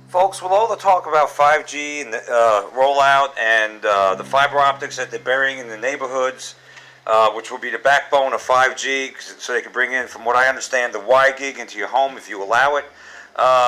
Folks, with all the talk about 5G and the rollout and the fiber optics that they're burying in the neighborhoods, which will be the backbone of 5G, so they can bring in, from what I understand, the Y gig into your home if you allow it,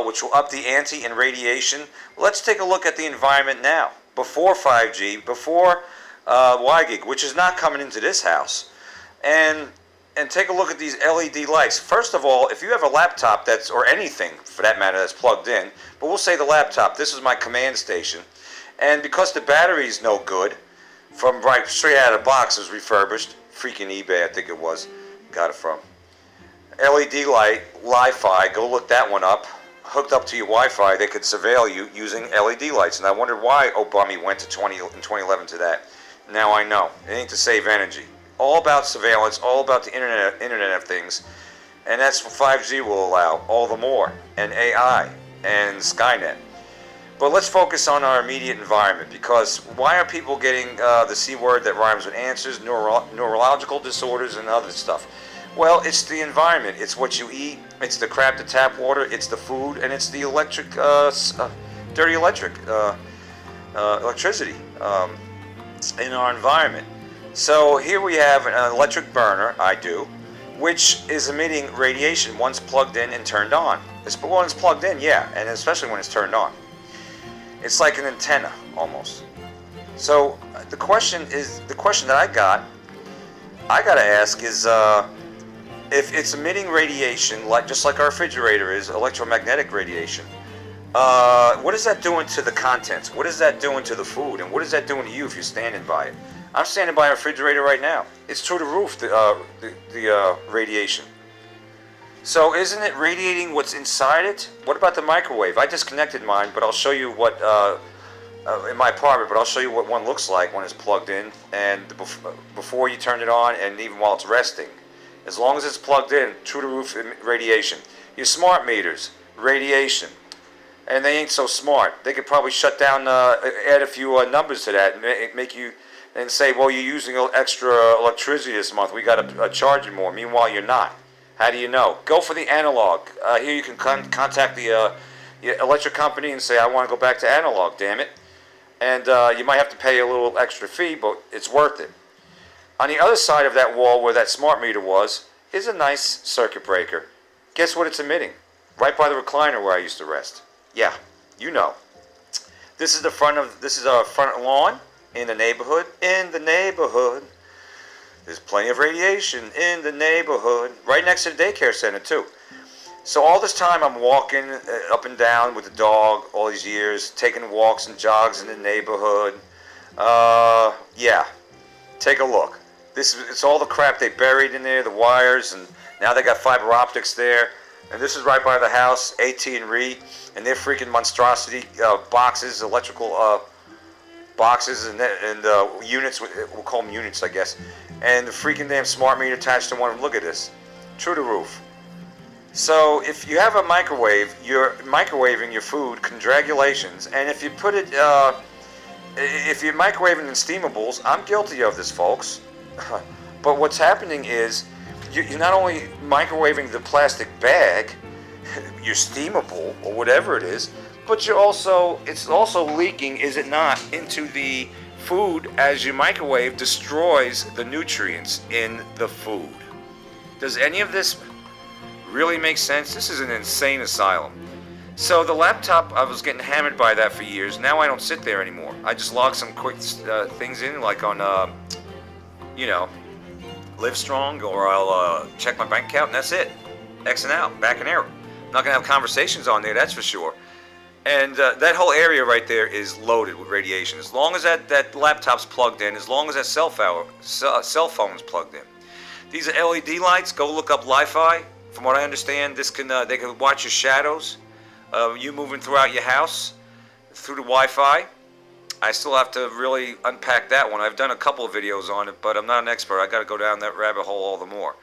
which will up the ante in radiation. Let's take a look at the environment now, before 5G, before Y gig, which is not coming into this house. And take a look at these LED lights. First of all, if you have a laptop that's, or anything for that matter, that's plugged in, but we'll say the laptop, this is my command station, and because the battery's no good, from right straight out of the box, it was refurbished, freaking eBay I think it was, got it from. LED light, Li-Fi, go look that one up, hooked up to your Wi-Fi, they could surveil you using LED lights, and I wondered why Obama went to in 2011 to that. Now I know, it ain't to save energy. All about surveillance, all about the Internet of Things, and that's what 5G will allow, all the more, and AI, and Skynet. But let's focus on our immediate environment, because why are people getting the C word that rhymes with answers, neurological disorders, and other stuff? Well, it's the environment, it's what you eat, it's the crap, the tap water, it's the food, and it's the electric, dirty electricity in our environment. So here we have an electric burner, I do, which is emitting radiation once plugged in and turned on. When it's plugged in, yeah, and especially when it's turned on. It's like an antenna, almost. So the question that I gotta ask is, if it's emitting radiation, just like our refrigerator is, electromagnetic radiation, what is that doing to the contents? What is that doing to the food? And what is that doing to you if you're standing by it? I'm standing by a refrigerator right now. It's through the roof, the radiation. So isn't it radiating what's inside it? What about the microwave? I disconnected mine, but I'll show you what, in my apartment, but I'll show you what one looks like when it's plugged in, and before you turn it on, and even while it's resting. As long as it's plugged in, through the roof radiation. Your smart meters, radiation. And they ain't so smart. They could probably shut down, add a few numbers to that, and make you, and say, well, you're using extra electricity this month, we got to charge you more. Meanwhile, you're not. How do you know? Go for the analog. Here you can contact the electric company and say, I want to go back to analog, damn it. And you might have to pay a little extra fee, but it's worth it. On the other side of that wall where that smart meter was is a nice circuit breaker. Guess what it's emitting? Right by the recliner where I used to rest. Yeah, you know. This is our front lawn. In the neighborhood, there's plenty of radiation in the neighborhood, right next to the daycare center too. So all this time I'm walking up and down with the dog, all these years, taking walks and jogs in the neighborhood. Yeah, take a look. It's all the crap they buried in there, the wires, and now they got fiber optics there. And this is right by the house, AT&T, and their freaking monstrosity boxes, electrical boxes and units, we'll call them units, I guess, and the freaking damn smart meter attached to one of them. Look at this, through the roof. So if you have a microwave, you're microwaving your food, congratulations, and if you put it, if you're microwaving in steamables, I'm guilty of this, folks, but what's happening is, you're not only microwaving the plastic bag, your steamable, or whatever it is, but it's also leaking, is it not, into the food as your microwave destroys the nutrients in the food. Does any of this really make sense? This is an insane asylum. So the laptop, I was getting hammered by that for years. Now I don't sit there anymore. I just log some quick things in, like on, Livestrong, or I'll check my bank account, and that's it. X and out, back and out. I'm not going to have conversations on there, that's for sure. And that whole area right there is loaded with radiation. As long as that laptop's plugged in, as long as that cell phone's plugged in. These are LED lights. Go look up Li-Fi. From what I understand, they can watch your shadows, you moving throughout your house through the Wi-Fi. I still have to really unpack that one. I've done a couple of videos on it, but I'm not an expert. I got to go down that rabbit hole all the more.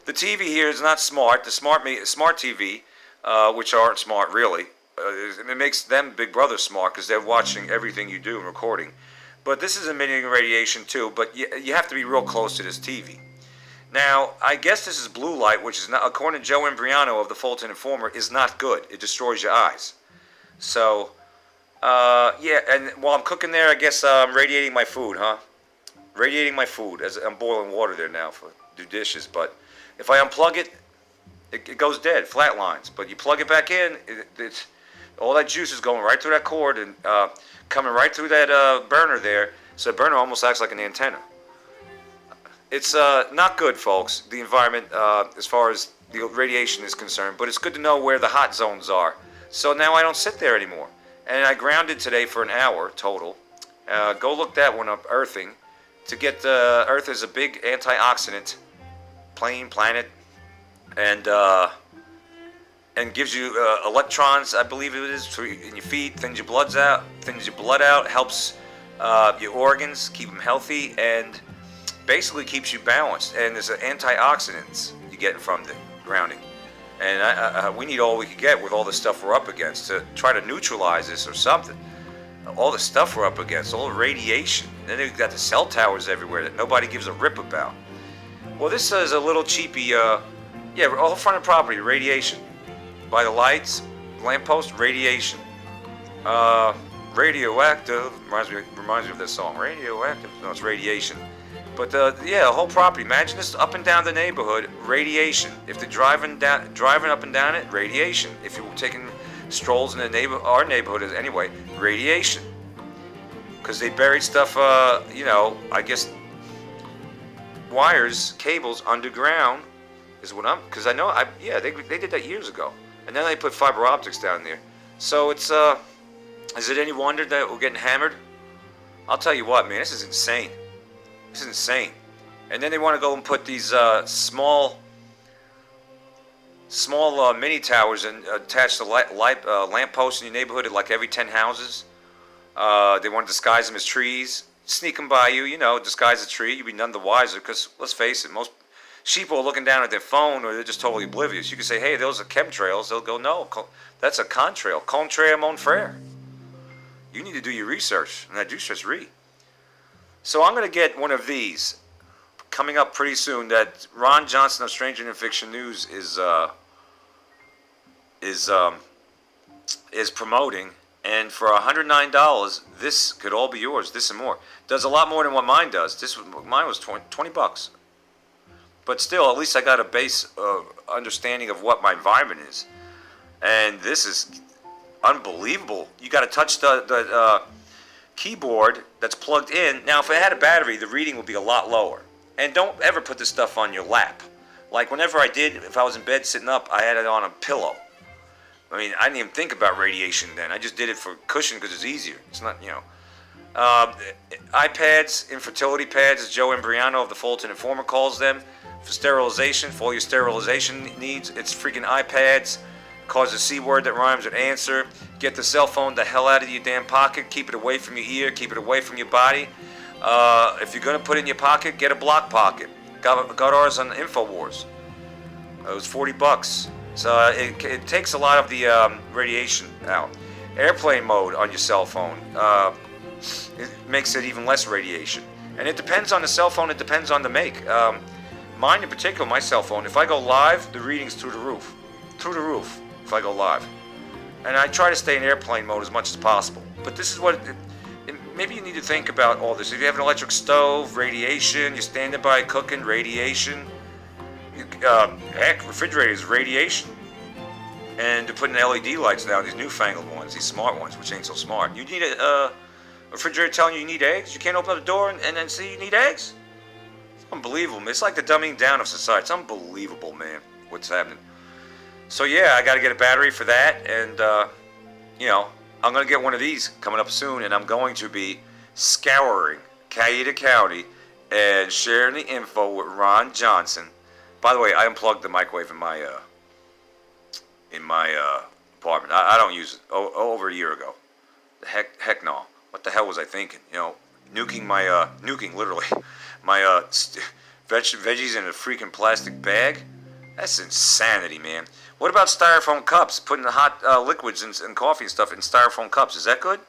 The TV here is not smart. The smart TV, which aren't smart really. It makes them Big Brother smart because they're watching everything you do and recording. But this is emitting radiation too, but you have to be real close to this TV. Now, I guess this is blue light, which is not, according to Joe Imbriano of the Fulton Informer, is not good. It destroys your eyes. So, yeah, and while I'm cooking there, I guess I'm radiating my food, huh? Radiating my food as I'm boiling water there now for do dishes. But if I unplug it, it goes dead, flatlines. But you plug it back in, it's all that juice is going right through that cord and coming right through that burner there. So the burner almost acts like an antenna. It's not good, folks, the environment as far as the radiation is concerned, but it's good to know where the hot zones are. So now I don't sit there anymore. And I grounded today for an hour total. Go look that one up, earthing. To get Earth is a big antioxidant planet, and gives you electrons, I believe it is, in your feet, thins your blood out, helps your organs, keep them healthy, and basically keeps you balanced. And there's antioxidants you get from the grounding. And we need all we can get with all the stuff we're up against to try to neutralize this or something. All the stuff we're up against, all the radiation. And then they've got the cell towers everywhere that nobody gives a rip about. Well, this is a little cheapy, yeah, all front of property, radiation. By the lights, lamppost, radiation. Radioactive, reminds me of this song, radioactive, no, it's radiation. But yeah, the whole property, imagine this up and down the neighborhood, radiation. If they're driving up and down it, radiation. If you're taking strolls in our neighborhood anyway, radiation. Because they buried stuff, you know, I guess wires, cables underground is what because I know, yeah, they did that years ago. And then they put fiber optics down there. So it's, is it any wonder that we're getting hammered? I'll tell you what, man, this is insane. This is insane. And then they want to go and put these small mini towers and attach the lampposts in your neighborhood at like every 10 houses. They want to disguise them as trees, sneak them by you, you know, disguise a tree. You'd be none the wiser because, let's face it, most sheep are looking down at their phone or they're just totally oblivious. You can say, hey, those are chemtrails. They'll go, no, that's a contrail. Contraire mon frère. You need to do your research, and I do just read. So I'm going to get one of these coming up pretty soon that Ron Johnson of Stranger Than Fiction News is promoting. And for $109, this could all be yours, this and more. Does a lot more than what mine does. Mine was 20 bucks. But still, at least I got a base understanding of what my environment is. And this is unbelievable. You got to touch the keyboard that's plugged in. Now, if it had a battery, the reading would be a lot lower. And don't ever put this stuff on your lap. Like whenever I did, if I was in bed sitting up, I had it on a pillow. I mean, I didn't even think about radiation then. I just did it for cushion because it's easier. It's not, you know. iPads, infertility pads, as Joe Embriano of the Fulton Informer calls them, for sterilization, for all your sterilization needs. It's freaking iPads. Cause a C word that rhymes with answer. Get the cell phone the hell out of your damn pocket. Keep it away from your ear. Keep it away from your body. If you're going to put it in your pocket, get a block pocket. Got ours on InfoWars. It was $40. So it takes a lot of the radiation out. Airplane mode on your cell phone. It makes it even less radiation. And it depends on the cell phone. It depends on the make. Mine in particular, my cell phone, if I go live, the reading's through the roof. Through the roof if I go live. And I try to stay in airplane mode as much as possible. But this is what... maybe you need to think about all this. If you have an electric stove, radiation. You're standing by cooking, radiation. Heck, refrigerators, radiation. And to put in LED lights now, these newfangled ones, these smart ones, which ain't so smart. You need a refrigerator telling you need eggs? You can't open up the door and then see you need eggs? It's unbelievable, man. It's like the dumbing down of society. It's unbelievable, man, what's happening. So yeah, I got to get a battery for that, and you know, I'm going to get one of these coming up soon, and I'm going to be scouring Cayuga County and sharing the info with Ron Johnson. By the way, I unplugged the microwave in my apartment. I don't use it. Over a year ago. Heck no. What the hell was I thinking? You know, nuking literally my veggies in a freaking plastic bag. That's insanity, man. What about styrofoam cups? Putting the hot liquids and coffee and stuff in styrofoam cups. Is that good?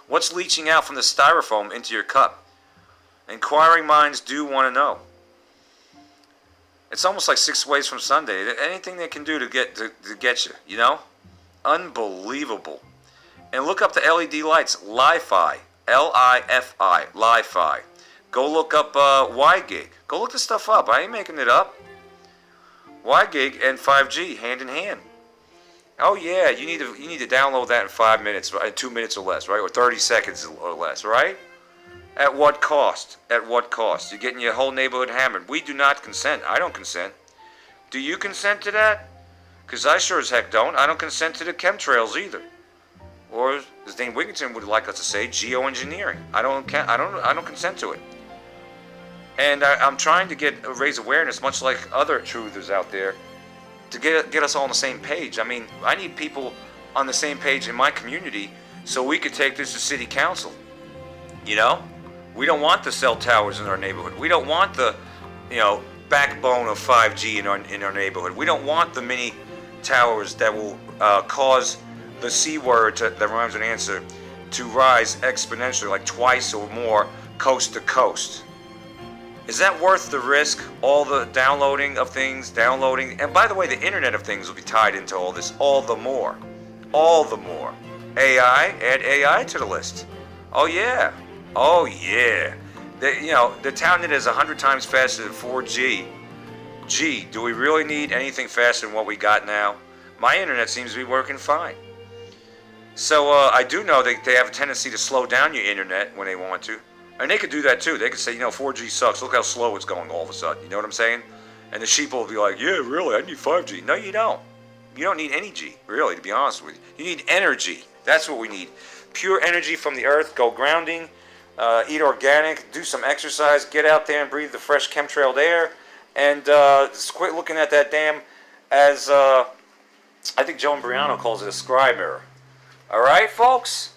What's leaching out from the styrofoam into your cup? Inquiring minds do want to know. It's almost like 6 ways from Sunday. Anything they can do to get you, you know? Unbelievable. and look up the LED lights, Li-Fi, L-I-F-I, Li-Fi. Go look up Y-Gig. Go look this stuff up. I ain't making it up. Y-Gig and 5G hand in hand. Oh yeah, you need to download that in 5 minutes, right? 2 minutes or less, right? Or 30 seconds or less, right? At what cost? At what cost? You're getting your whole neighborhood hammered. We do not consent. I don't consent. Do you consent to that? Because I sure as heck don't. I don't consent to the chemtrails either. Or, as Dane Wigington would like us to say, geoengineering. I don't consent to it. And I'm trying to raise awareness, much like other truthers out there, to get us all on the same page. I mean, I need people on the same page in my community so we could take this to city council. You know? We don't want the cell towers in our neighborhood. We don't want the, backbone of 5G in our neighborhood. We don't want the mini towers that will cause the C word that rhymes with answer to rise exponentially, like twice or more, coast to coast. Is that worth the risk? All the downloading of things, and by the way, the Internet of Things will be tied into all this, all the more. AI, add AI to the list. Oh yeah. The town that is 100 times faster than 4G. Gee, do we really need anything faster than what we got now? My internet seems to be working fine. So I do know they have a tendency to slow down your internet when they want to. And they could do that too. They could say, 4G sucks. Look how slow it's going all of a sudden. You know what I'm saying? And the sheep will be like, yeah, really, I need 5G. No, you don't. You don't need any G, really, to be honest with you. You need energy. That's what we need. Pure energy from the earth. Go grounding. Eat organic. Do some exercise. Get out there and breathe the fresh chemtrailed air. And just quit looking at that damn as, I think Joe Imbriano calls it a scry mirror. All right, folks?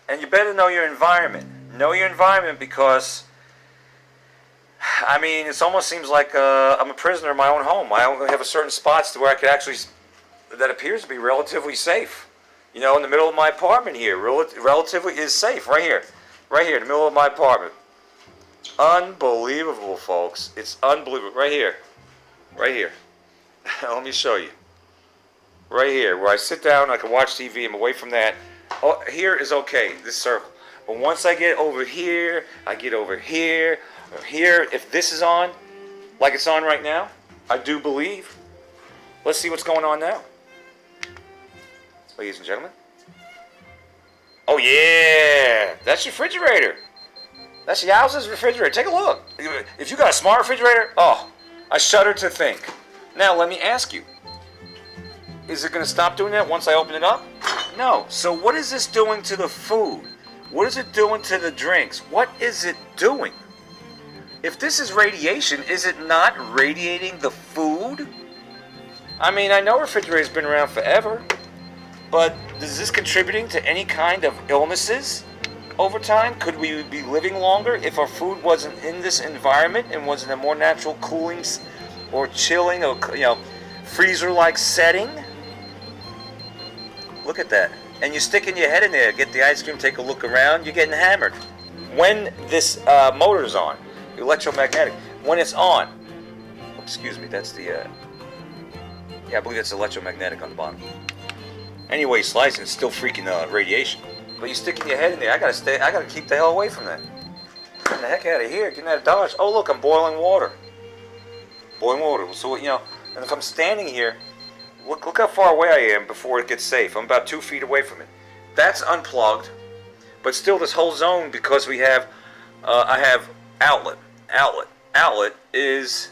And you better know your environment. Know your environment because, it almost seems like I'm a prisoner in my own home. I only have a certain spots where I could actually, that appears to be relatively safe. In the middle of my apartment here, relatively is safe, right here, in the middle of my apartment. Unbelievable, folks. It's unbelievable. Right here. Let me show you. Right here, where I sit down, I can watch TV, I'm away from that. Oh, here is okay, this circle. But once I get over here, or here, if this is on, like it's on right now, I do believe. Let's see what's going on now. Ladies and gentlemen. Oh yeah, that's your refrigerator. That's Yowza's refrigerator. Take a look. If you got a smart refrigerator, I shudder to think. Now let me ask you. Is it going to stop doing that once I open it up? No. So what is this doing to the food? What is it doing to the drinks? What is it doing? If this is radiation, is it not radiating the food? I know refrigerator's been around forever, but is this contributing to any kind of illnesses over time? Could we be living longer if our food wasn't in this environment and was in a more natural cooling or chilling or freezer-like setting? Look at that. And you're sticking your head in there, get the ice cream, take a look around, you're getting hammered. When this motor's on, electromagnetic, when it's on, excuse me, that's the, I believe that's electromagnetic on the bottom. Anyway, slicing, it's still freaking radiation. But you're sticking your head in there, I gotta keep the hell away from that. Get the heck out of here, getting out of Dodge. Oh look, I'm boiling water. So, and if I'm standing here, look how far away I am before it gets safe. I'm about 2 feet away from it. That's unplugged, but still this whole zone, because we have, I have outlet. Outlet is,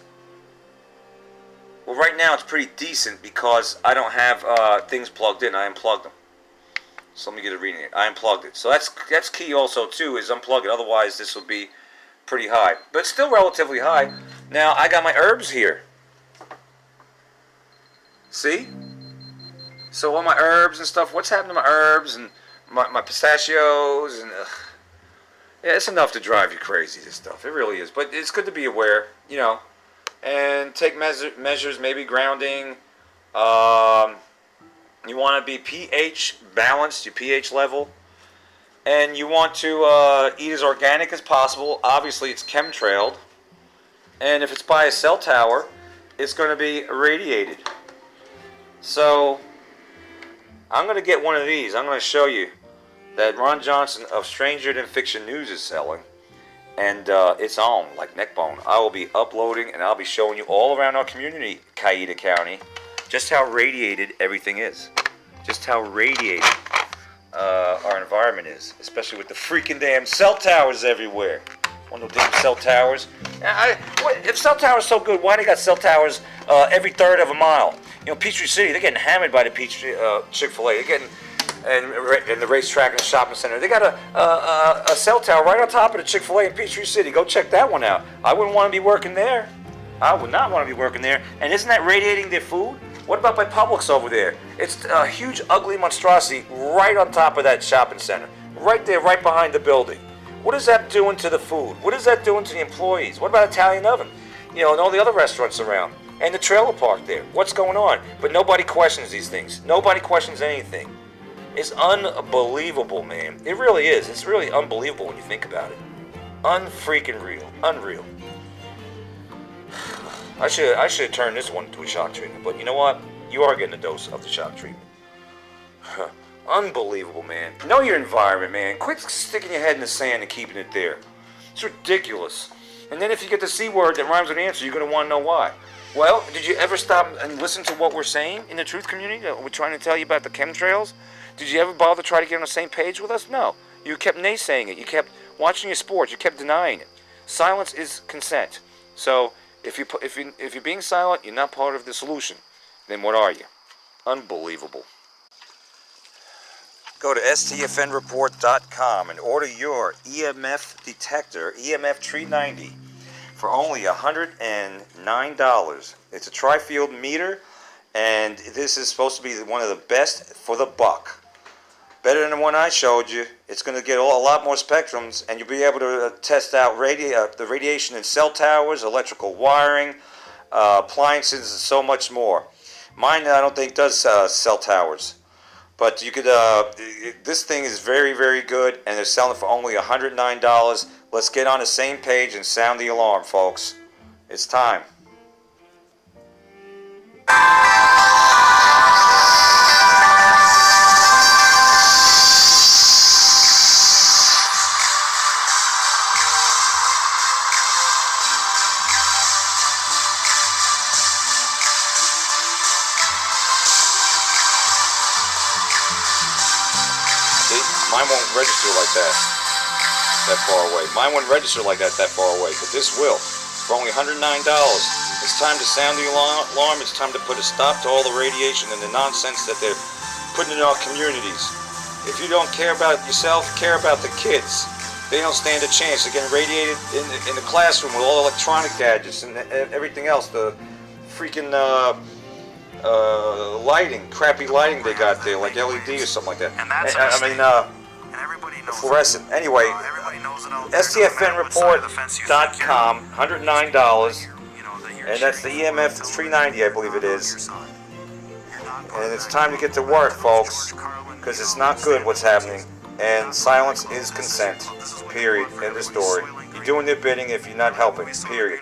well, right now it's pretty decent because I don't have things plugged in. I unplugged them. So let me get a reading here. I unplugged it. So that's key also too, is unplug it. Otherwise this will be pretty high, but still relatively high. Now I got my herbs here. See? So all my herbs and stuff, what's happened to my herbs and my pistachios and yeah, it's enough to drive you crazy, this stuff. It really is. But it's good to be aware, and take measures, maybe grounding. You want to be pH balanced, your pH level. And you want to eat as organic as possible. Obviously, it's chemtrailed. And if it's by a cell tower, it's going to be radiated. So, I'm going to get one of these. I'm going to show you that Ron Johnson of Stranger Than Fiction News is selling. And it's on, like neckbone. I will be uploading and I'll be showing you all around our community, Cayeta County, just how radiated everything is. Just how radiated our environment is, especially with the freaking damn cell towers everywhere. One of those damn cell towers. If cell towers are so good, why they got cell towers every third of a mile? You know, Peachtree City, they're getting hammered by the Chick-fil-A. They're getting, and the racetrack and the shopping center. They got a cell tower right on top of the Chick-fil-A in Peachtree City. Go check that one out. I wouldn't want to be working there. I would not want to be working there. And isn't that radiating their food? What about by Publix over there? It's a huge, ugly monstrosity right on top of that shopping center. Right there, right behind the building. What is that doing to the food? What is that doing to the employees? What about Italian Oven? You know, and all the other restaurants around. And the trailer park there. What's going on? But nobody questions these things. Nobody questions anything. It's unbelievable, man. It really is. It's really unbelievable when you think about it. Unfreaking real. Unreal. I should have turned this one into a shock treatment. But you know what? You are getting a dose of the shock treatment. Unbelievable, man. Know your environment, man. Quit sticking your head in the sand and keeping it there. It's ridiculous. And then if you get the C word that rhymes with answer, you're going to want to know why. Well, did you ever stop and listen to what we're saying in the truth community? That we're trying to tell you about the chemtrails? Did you ever bother to try to get on the same page with us? No. You kept naysaying it. You kept watching your sports. You kept denying it. Silence is consent. So if you're being silent, you're not part of the solution. Then what are you? Unbelievable. Go to stfnreport.com and order your EMF detector, EMF 390, for only $109. It's a tri-field meter, and this is supposed to be one of the best for the buck. Better than the one I showed you. It's going to get a lot more spectrums, and you'll be able to test out the radiation in cell towers, electrical wiring, appliances, and so much more. Mine, I don't think, does cell towers. But you could. This thing is very, very good, and they're selling it for only $109. Let's get on the same page and sound the alarm, folks. It's time. Mine won't register like that far away. Mine won't register like that far away, but this will. For only $109. It's time to sound the alarm. It's time to put a stop to all the radiation and the nonsense that they're putting in our communities. If you don't care about yourself, care about the kids. They don't stand a chance. They're getting radiated in the classroom with all electronic gadgets and everything else. The freaking lighting, crappy lighting they got there, like LED or something like that. Fluorescent. Anyway, stfnreport.com, $109, and that's the EMF 390, I believe it is. And it's time to get to work, folks, because it's not good what's happening, and silence is consent. Period. End of story. You're doing their bidding if you're not helping. Period.